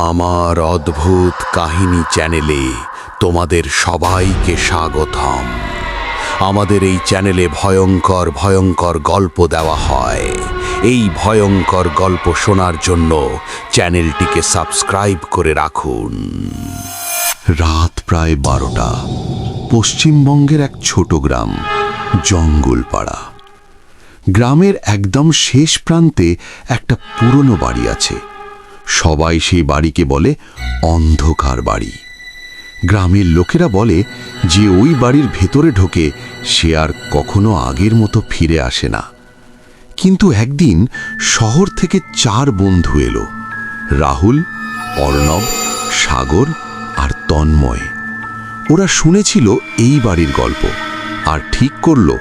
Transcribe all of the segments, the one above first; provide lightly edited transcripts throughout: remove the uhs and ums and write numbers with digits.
আমার অদ্ভুত কাহিনী চ্যানেলে তোমাদের সবাইকে স্বাগতম। আমাদের এই চ্যানেলে ভয়ঙ্কর ভয়ঙ্কর গল্প দেওয়া হয়। এই ভয়ঙ্কর গল্প শোনার জন্য চ্যানেলটিকে সাবস্ক্রাইব করে রাখুন। রাত প্রায় 12টা। পশ্চিমবঙ্গের এক ছোট গ্রাম, জঙ্গলপাড়া। গ্রামের একদম শেষ প্রান্তে একটা পুরনো বাড়ি আছে। সবাই সেই বাড়িকে বলে অন্ধকার বাড়ি। গ্রামের লোকেরা বলে যে ওই বাড়ির ভেতরে ঢোকে সে আর কখনো আগের মতো ফিরে আসে না। কিন্তু একদিন শহর থেকে 4 বন্ধু এলো, রাহুল, অর্ণব, সাগর আর তন্ময়। ওরা শুনেছিল এই বাড়ির গল্প আর ঠিক করলো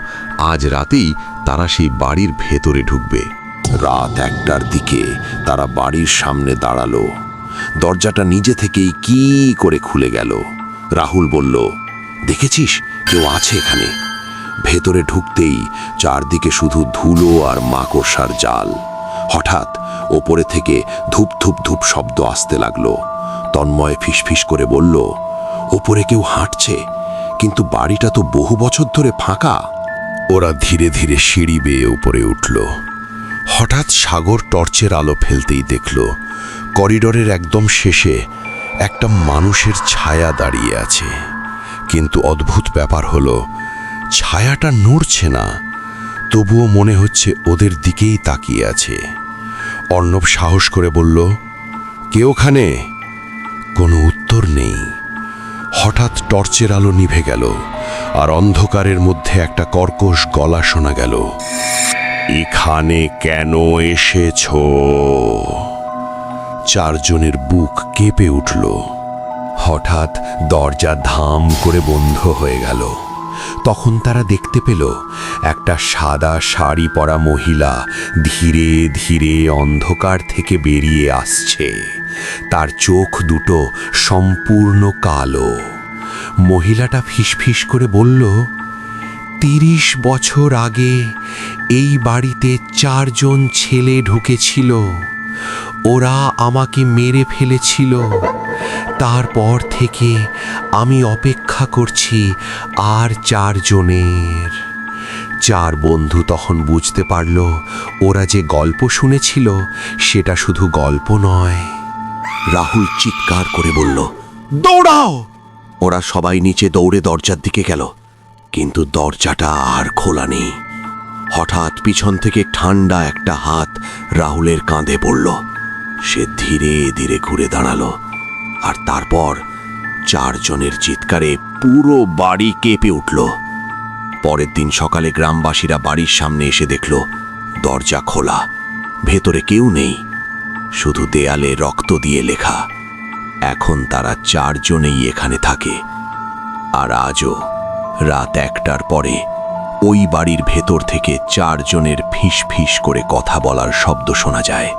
আজ রাতেই তারা সেই বাড়ির ভেতরে ঢুকবে। রাত 1টার দিকে তারা বাড়ির সামনে দাঁড়ালো। দরজাটা নিজে থেকেই কি করে খুলে গেল। রাহুল বলল, দেখেছিস কেউ আছে এখানে? ভেতরে ঢুকতেই চারদিকে শুধু ধুলো আর মাকড়সার জাল। হঠাৎ ওপরে থেকে ধূপ ধূপ ধূপ শব্দ আসতে লাগলো। তন্ময় ফিসফিস করে বলল, ওপরে কেউ হাঁটছে, কিন্তু বাড়িটা তো বহু বছর ধরে ফাঁকা। ওরা ধীরে ধীরে সিঁড়ি বেয়ে উপরে উঠল। হঠাৎ সাগর টর্চের আলো ফেলতেই দেখল করিডোরের একদম শেষে একটা মানুষের ছায়া দাঁড়িয়ে আছে। কিন্তু অদ্ভুত ব্যাপার হলো ছায়াটা নড়ছে না, তবুও মনে হচ্ছে ওদের দিকেই তাকিয়ে আছে। অর্ণব সাহস করে বলল, কে ওখানে? কোনো উত্তর নেই। হঠাৎ টর্চের আলো নিভে গেল আর অন্ধকারের মধ্যে একটা কর্কশ গলা শোনা গেল, এখানে কেন এসেছো? 4 জনের বুক কেঁপে উঠল। হঠাৎ দরজা ধাম করে বন্ধ হয়ে গেল। তখন তারা দেখতে পেল একটা সাদা শাড়ি পরা মহিলা ধীরে ধীরে অন্ধকার থেকে বেরিয়ে আসছে। তার চোখ দুটো সম্পূর্ণ কালো। মহিলাটা ফিসফিস করে বলল, 30 বছর আগে এই বাড়িতে 4 জন ছেলে ঢুকেছিল। ওরা আমাকে মেরে ফেলেছিল। তারপর থেকে আমি অপেক্ষা করছি আর 4 জনের। 4 বন্ধু তখন বুঝতে পারল ওরা যে গল্প শুনেছিল সেটা শুধু গল্প নয়। রাহুল চিৎকার করে বলল, দৌড়াও! ওরা সবাই নিচে দৌড়ে দরজার দিকে গেল, কিন্তু দরজাটা আর খোলা নেই। হঠাৎ পিছন থেকে ঠান্ডা একটা হাত রাহুলের কাঁধে পড়ল। সে ধীরে ধীরে ঘুরে দাঁড়ালো আর তারপর 4 জনের চিৎকারে পুরো বাড়ি কেঁপে উঠল। পরের দিন সকালে গ্রামবাসীরা বাড়ির সামনে এসে দেখল দরজা খোলা, ভেতরে কেউ নেই, শুধু দেয়ালে রক্ত দিয়ে লেখা, এখন তারা 4 জনেই এখানে থাকে। আর আজও রাত 1টার পরে ওই বাড়ির ভেতর থেকে 4 জনের ফিস ফিস করে কথা বলার শব্দ শোনা যায়।